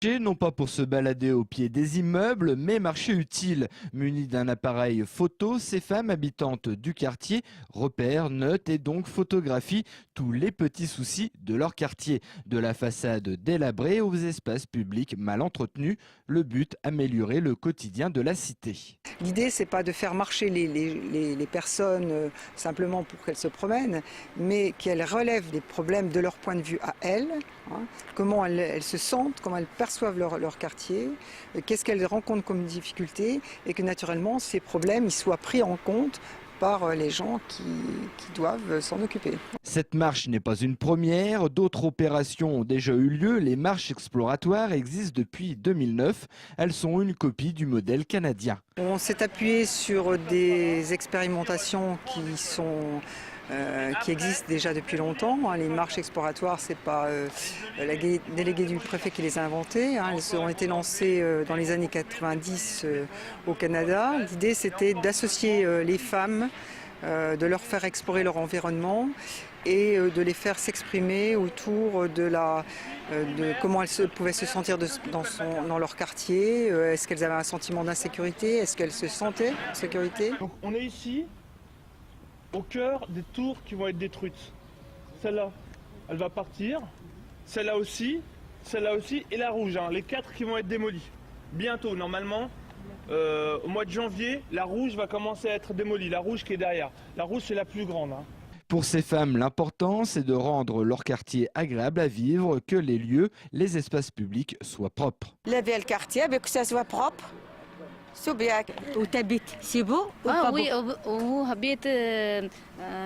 Non pas pour se balader au pied des immeubles, mais marché utile. Munies d'un appareil photo, ces femmes habitantes du quartier repèrent, notent et donc photographient tous les petits soucis de leur quartier. De la façade délabrée aux espaces publics mal entretenus, le but, améliorer le quotidien de la cité. L'idée, c'est pas de faire marcher les personnes simplement pour qu'elles se promènent, mais qu'elles relèvent des problèmes de leur point de vue à elles, hein, comment elles se sentent, comment elles perçoivent leur quartier, qu'est-ce qu'elles rencontrent comme difficultés, et que naturellement ces problèmes ils soient pris en compte par les gens qui doivent s'en occuper. Cette marche n'est pas une première, d'autres opérations ont déjà eu lieu. Les marches exploratoires existent depuis 2009. Elles sont une copie du modèle canadien. On s'est appuyé sur des expérimentations qui existent déjà depuis longtemps. Les marches exploratoires, ce n'est pas la déléguée du préfet qui les a inventées. Elles ont été lancées dans les années 90 au Canada. L'idée, c'était d'associer les femmes, de leur faire explorer leur environnement et de les faire s'exprimer autour de comment elles pouvaient se sentir dans leur quartier. Est-ce qu'elles avaient un sentiment d'insécurité? Est-ce qu'elles se sentaient en sécurité? Donc on est ici au cœur des tours qui vont être détruites. Celle-là, elle va partir. Celle-là aussi, et la rouge, les 4 qui vont être démolies. Bientôt, normalement, au mois de janvier, la rouge va commencer à être démolie. La rouge qui est derrière. La rouge, c'est la plus grande. Pour ces femmes, l'important, c'est de rendre leur quartier agréable à vivre, que les lieux, les espaces publics soient propres. Laver le quartier, que ça soit propre. Où t'habites, c'est beau ou pas oui, beau? où habite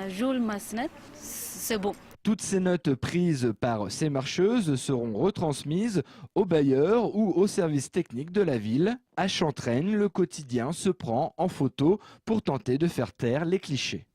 Jules Masnet, c'est beau. Toutes ces notes prises par ces marcheuses seront retransmises aux bailleurs ou aux services techniques de la ville. À Chantraine, le quotidien se prend en photo pour tenter de faire taire les clichés.